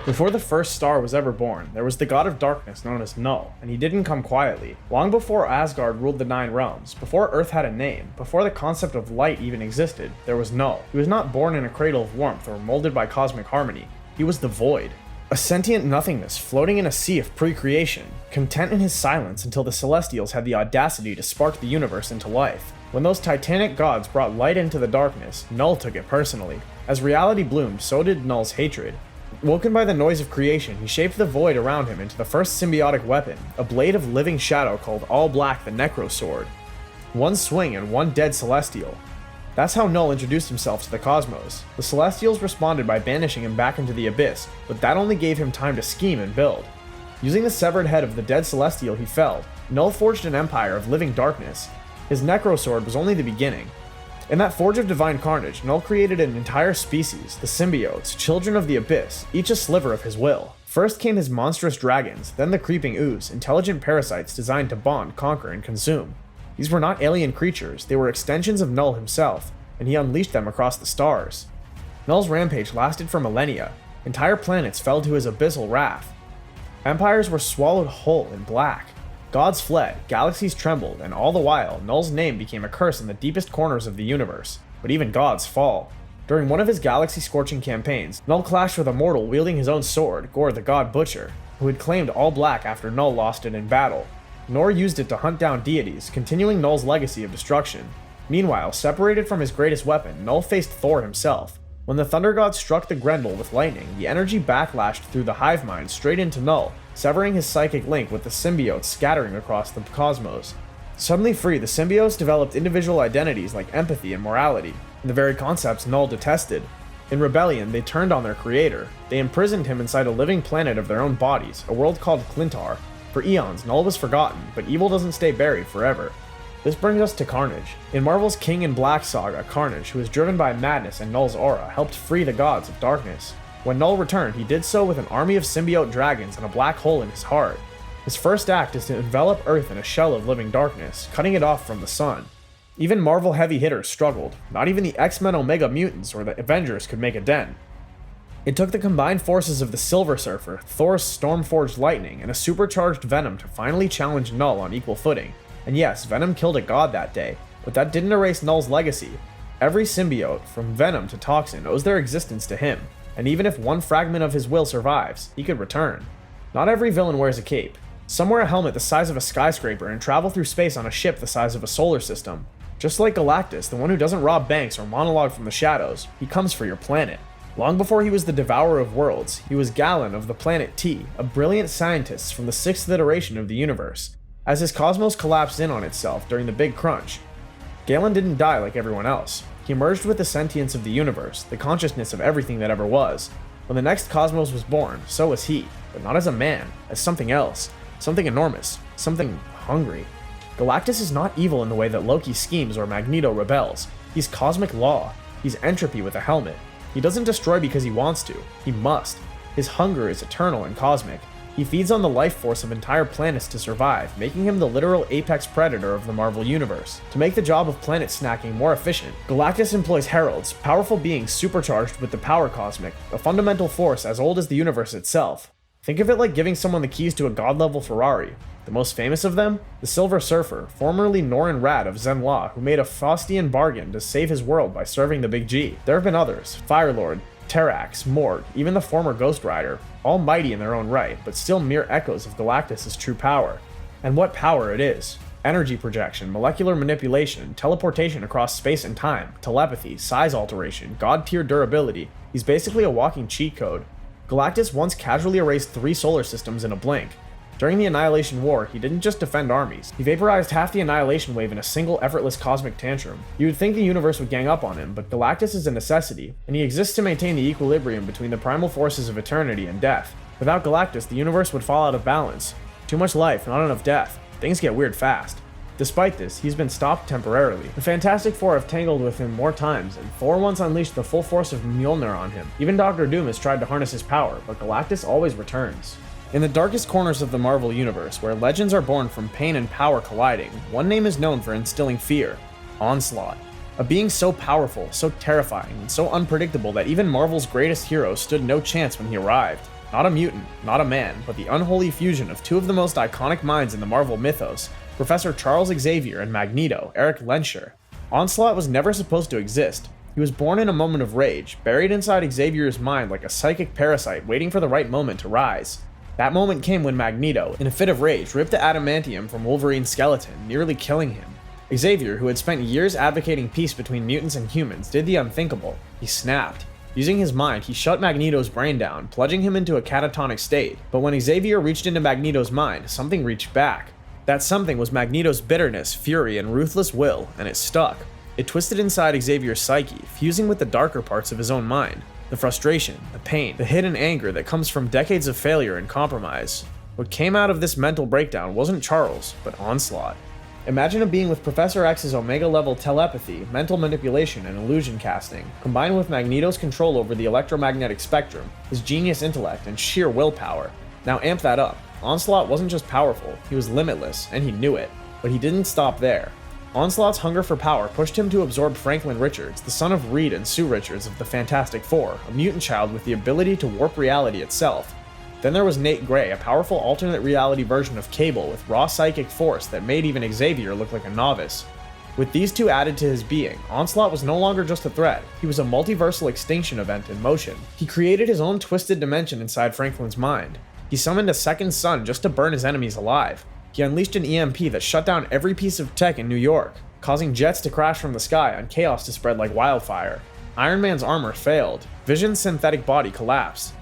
Before the first star was ever born, there was the god of darkness known as Knull, and he didn't come quietly. Long before Asgard ruled the 9 realms, before Earth had a name, before the concept of light even existed, there was Knull. He was not born in a cradle of warmth or molded by cosmic harmony. He was the void. A sentient nothingness floating in a sea of pre-creation, content in his silence until the Celestials had the audacity to spark the universe into life. When those titanic gods brought light into the darkness, Knull took it personally. As reality bloomed, so did Knull's hatred. Woken by the noise of creation, he shaped the void around him into the first symbiotic weapon, a blade of living shadow called All Black the Necro Sword. One swing and one dead Celestial. That's how Knull introduced himself to the cosmos. The Celestials responded by banishing him back into the abyss, but that only gave him time to scheme and build. Using the severed head of the dead Celestial he felled, Knull forged an empire of living darkness. His Necro Sword was only the beginning. In that forge of divine carnage, Knull created an entire species, the symbiotes, children of the abyss, each a sliver of his will. First came his monstrous dragons, then the creeping ooze, intelligent parasites designed to bond, conquer, and consume. These were not alien creatures, they were extensions of Knull himself, and he unleashed them across the stars. Knull's rampage lasted for millennia. Entire planets fell to his abyssal wrath. Empires were swallowed whole in black. Gods fled, galaxies trembled, and all the while, Knull's name became a curse in the deepest corners of the universe. But even gods fall. During one of his galaxy-scorching campaigns, Knull clashed with a mortal wielding his own sword, Gorr the God Butcher, who had claimed All Black after Knull lost it in battle. Nor used it to hunt down deities, continuing Knull's legacy of destruction. Meanwhile, separated from his greatest weapon, Knull faced Thor himself. When the Thunder God struck the Grendel with lightning, the energy backlashed through the hive mind straight into Knull, severing his psychic link with the symbiotes scattering across the cosmos. Suddenly free, the symbiotes developed individual identities like empathy and morality, the very concepts Knull detested. In rebellion, they turned on their creator. They imprisoned him inside a living planet of their own bodies, a world called Clintar. For eons, Knull was forgotten, but evil doesn't stay buried forever. This brings us to Carnage. In Marvel's King in Black saga, Carnage, who is driven by madness and Knull's aura, helped free the gods of darkness. When Knull returned, he did so with an army of symbiote dragons and a black hole in his heart. His first act is to envelop Earth in a shell of living darkness, cutting it off from the sun. Even Marvel heavy hitters struggled. Not even the X-Men Omega Mutants or the Avengers could make a dent. It took the combined forces of the Silver Surfer, Thor's Stormforged Lightning, and a supercharged Venom to finally challenge Knull on equal footing. And yes, Venom killed a god that day, but that didn't erase Knull's legacy. Every symbiote, from Venom to Toxin, owes their existence to him, and even if one fragment of his will survives, he could return. Not every villain wears a cape. Some wear a helmet the size of a skyscraper and travel through space on a ship the size of a solar system. Just like Galactus, the one who doesn't rob banks or monologue from the shadows, he comes for your planet. Long before he was the devourer of worlds, he was Galen of the planet T, a brilliant scientist from the 6th iteration of the universe. As his cosmos collapsed in on itself during the Big Crunch, Galen didn't die like everyone else. He merged with the sentience of the universe, the consciousness of everything that ever was. When the next cosmos was born, so was he, but not as a man, as something else, something enormous, something hungry. Galactus is not evil in the way that Loki schemes or Magneto rebels. He's cosmic law. He's entropy with a helmet. He doesn't destroy because he wants to. He must. His hunger is eternal and cosmic. He feeds on the life force of entire planets to survive, making him the literal apex predator of the Marvel Universe. To make the job of planet snacking more efficient, Galactus employs heralds, powerful beings supercharged with the power cosmic, a fundamental force as old as the universe itself. Think of it like giving someone the keys to a god-level Ferrari. The most famous of them? The Silver Surfer, formerly Norrin Radd of Zenn-La, who made a Faustian bargain to save his world by serving the Big G. There have been others, Firelord, Terrax, Morg, even the former Ghost Rider, all mighty in their own right, but still mere echoes of Galactus' true power. And what power it is. Energy projection, molecular manipulation, teleportation across space and time, telepathy, size alteration, god-tier durability. He's basically a walking cheat code. Galactus once casually erased 3 solar systems in a blink. During the Annihilation War, he didn't just defend armies, he vaporized half the Annihilation Wave in a single effortless cosmic tantrum. You would think the universe would gang up on him, but Galactus is a necessity, and he exists to maintain the equilibrium between the primal forces of eternity and death. Without Galactus, the universe would fall out of balance. Too much life, not enough death. Things get weird fast. Despite this, he's been stopped temporarily. The Fantastic Four have tangled with him more times, and Thor once unleashed the full force of Mjolnir on him. Even Doctor Doom has tried to harness his power, but Galactus always returns. In the darkest corners of the Marvel Universe, where legends are born from pain and power colliding, one name is known for instilling fear: Onslaught. A being so powerful, so terrifying, and so unpredictable that even Marvel's greatest heroes stood no chance when he arrived. Not a mutant, not a man, but the unholy fusion of two of the most iconic minds in the Marvel mythos, Professor Charles Xavier and Magneto, Eric Lehnsherr. Onslaught was never supposed to exist. He was born in a moment of rage, buried inside Xavier's mind like a psychic parasite waiting for the right moment to rise. That moment came when Magneto, in a fit of rage, ripped the adamantium from Wolverine's skeleton, nearly killing him. Xavier, who had spent years advocating peace between mutants and humans, did the unthinkable. He snapped. Using his mind, he shut Magneto's brain down, plunging him into a catatonic state. But when Xavier reached into Magneto's mind, something reached back. That something was Magneto's bitterness, fury, and ruthless will, and it stuck. It twisted inside Xavier's psyche, fusing with the darker parts of his own mind. The frustration, the pain, the hidden anger that comes from decades of failure and compromise. What came out of this mental breakdown wasn't Charles, but Onslaught. Imagine a being with Professor X's Omega-level telepathy, mental manipulation, and illusion casting, combined with Magneto's control over the electromagnetic spectrum, his genius intellect, and sheer willpower. Now amp that up. Onslaught wasn't just powerful, he was limitless, and he knew it. But he didn't stop there. Onslaught's hunger for power pushed him to absorb Franklin Richards, the son of Reed and Sue Richards of the Fantastic Four, a mutant child with the ability to warp reality itself. Then there was Nate Gray, a powerful alternate reality version of Cable with raw psychic force that made even Xavier look like a novice. With these two added to his being, Onslaught was no longer just a threat, he was a multiversal extinction event in motion. He created his own twisted dimension inside Franklin's mind. He summoned a second sun just to burn his enemies alive. He unleashed an EMP that shut down every piece of tech in New York, causing jets to crash from the sky and chaos to spread like wildfire. Iron Man's armor failed. Vision's synthetic body collapsed.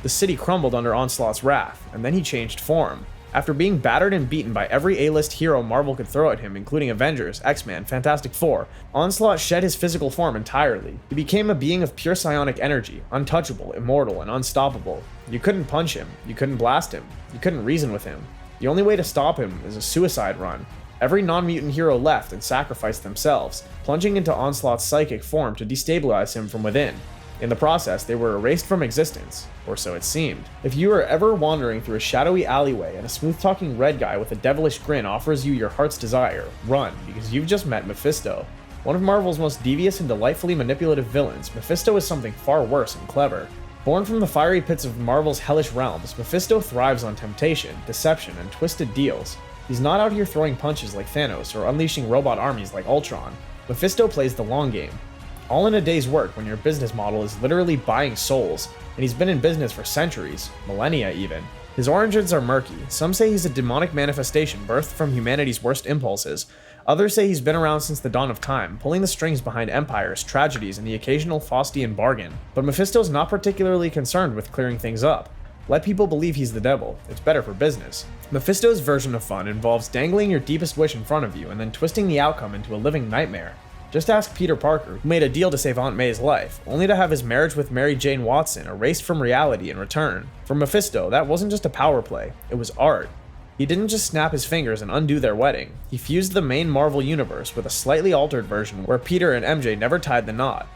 The city crumbled under Onslaught's wrath, and then he changed form. After being battered and beaten by every A-list hero Marvel could throw at him, including Avengers, X-Men, Fantastic Four, Onslaught shed his physical form entirely. He became a being of pure psionic energy, untouchable, immortal, and unstoppable. You couldn't punch him, you couldn't blast him, you couldn't reason with him. The only way to stop him is a suicide run. Every non-mutant hero left and sacrificed themselves, plunging into Onslaught's psychic form to destabilize him from within. In the process, they were erased from existence, or so it seemed. If you are ever wandering through a shadowy alleyway and a smooth-talking red guy with a devilish grin offers you your heart's desire, run, because you've just met Mephisto. One of Marvel's most devious and delightfully manipulative villains, Mephisto is something far worse and clever. Born from the fiery pits of Marvel's hellish realms, Mephisto thrives on temptation, deception, and twisted deals. He's not out here throwing punches like Thanos or unleashing robot armies like Ultron. Mephisto plays the long game. All in a day's work when your business model is literally buying souls, and he's been in business for centuries, millennia even. His origins are murky. Some say he's a demonic manifestation birthed from humanity's worst impulses. Others say he's been around since the dawn of time, pulling the strings behind empires, tragedies, and the occasional Faustian bargain. But Mephisto's not particularly concerned with clearing things up. Let people believe he's the devil. It's better for business. Mephisto's version of fun involves dangling your deepest wish in front of you and then twisting the outcome into a living nightmare. Just ask Peter Parker, who made a deal to save Aunt May's life, only to have his marriage with Mary Jane Watson erased from reality in return. For Mephisto, that wasn't just a power play, it was art. He didn't just snap his fingers and undo their wedding. He fused the main Marvel universe with a slightly altered version where Peter and MJ never tied the knot.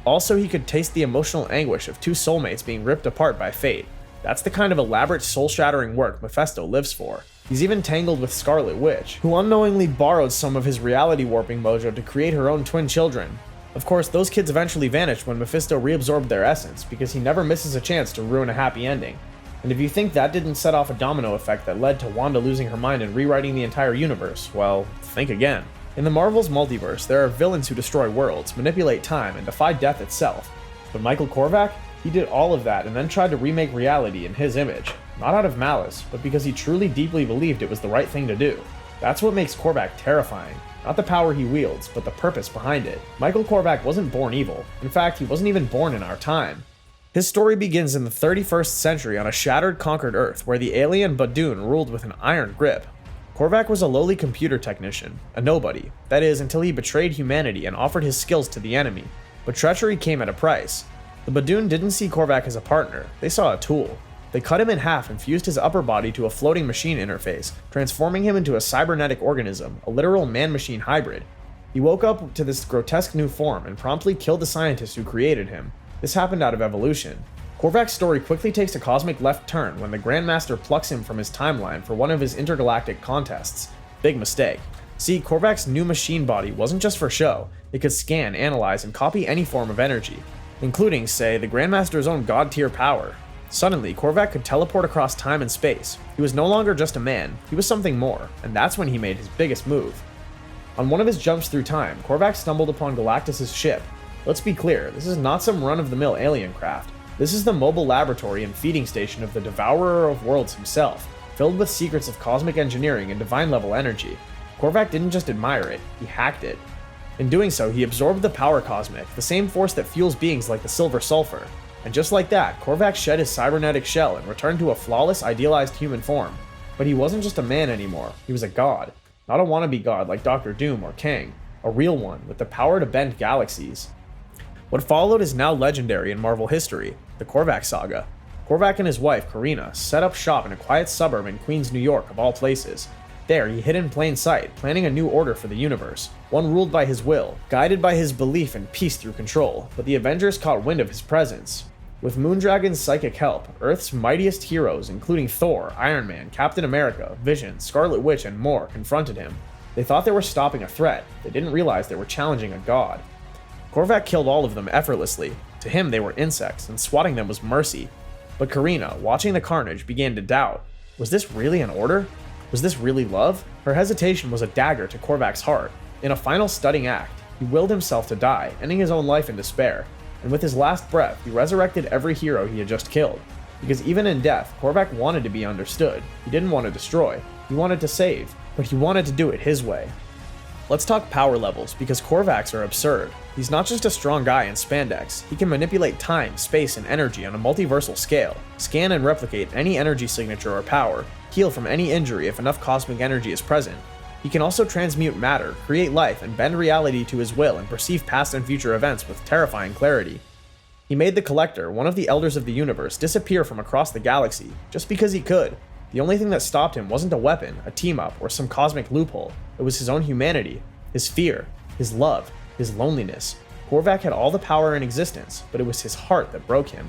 Also, he could taste the emotional anguish of two soulmates being ripped apart by fate. That's the kind of elaborate soul-shattering work Mephisto lives for. He's even tangled with Scarlet Witch, who unknowingly borrowed some of his reality warping mojo to create her own twin children. Of course, those kids eventually vanished when Mephisto reabsorbed their essence, because he never misses a chance to ruin a happy ending. And if you think that didn't set off a domino effect that led to Wanda losing her mind and rewriting the entire universe, well, think again. In the Marvel's multiverse, there are villains who destroy worlds, manipulate time, and defy death itself. But Michael Korvac? He did all of that and then tried to remake reality in his image. Not out of malice, but because he truly deeply believed it was the right thing to do. That's what makes Korvac terrifying. Not the power he wields, but the purpose behind it. Michael Korvac wasn't born evil. In fact, he wasn't even born in our time. His story begins in the 31st century on a shattered, conquered Earth where the alien Badoon ruled with an iron grip. Korvac was a lowly computer technician, a nobody. That is, until he betrayed humanity and offered his skills to the enemy. But treachery came at a price. The Badoon didn't see Korvac as a partner, they saw a tool. They cut him in half and fused his upper body to a floating machine interface, transforming him into a cybernetic organism, a literal man-machine hybrid. He woke up to this grotesque new form and promptly killed the scientist who created him. This happened out of evolution. Korvac's story quickly takes a cosmic left turn when the Grandmaster plucks him from his timeline for one of his intergalactic contests. Big mistake. See, Korvac's new machine body wasn't just for show. It could scan, analyze, and copy any form of energy, including, say, the Grandmaster's own god-tier power. Suddenly, Korvac could teleport across time and space. He was no longer just a man, he was something more, and that's when he made his biggest move. On one of his jumps through time, Korvac stumbled upon Galactus' ship. Let's be clear, this is not some run-of-the-mill alien craft. This is the mobile laboratory and feeding station of the devourer of worlds himself, filled with secrets of cosmic engineering and divine-level energy. Korvac didn't just admire it, he hacked it. In doing so, he absorbed the power cosmic, the same force that fuels beings like the Silver Sulfur. And just like that, Korvac shed his cybernetic shell and returned to a flawless, idealized human form. But he wasn't just a man anymore, he was a god. Not a wannabe god like Doctor Doom or Kang, a real one with the power to bend galaxies. What followed is now legendary in Marvel history, the Korvac saga. Korvac and his wife, Karina, set up shop in a quiet suburb in Queens, New York, of all places. There, he hid in plain sight, planning a new order for the universe, one ruled by his will, guided by his belief in peace through control, but the Avengers caught wind of his presence. With Moondragon's psychic help, Earth's mightiest heroes, including Thor, Iron Man, Captain America, Vision, Scarlet Witch, and more, confronted him. They thought they were stopping a threat, they didn't realize they were challenging a god. Korvac killed all of them effortlessly. To him, they were insects, and swatting them was mercy. But Karina, watching the carnage, began to doubt. Was this really an order? Was this really love? Her hesitation was a dagger to Korvac's heart. In a final stunning act, he willed himself to die, ending his own life in despair. And with his last breath, he resurrected every hero he had just killed. Because even in death, Korvac wanted to be understood. He didn't want to destroy. He wanted to save. But he wanted to do it his way. Let's talk power levels, because Korvacs are absurd. He's not just a strong guy in spandex, he can manipulate time, space, and energy on a multiversal scale, scan and replicate any energy signature or power, heal from any injury if enough cosmic energy is present. He can also transmute matter, create life, and bend reality to his will and perceive past and future events with terrifying clarity. He made the Collector, one of the Elders of the Universe, disappear from across the galaxy, just because he could. The only thing that stopped him wasn't a weapon, a team-up, or some cosmic loophole. It was his own humanity, his fear, his love, his loneliness. Korvac had all the power in existence, but it was his heart that broke him.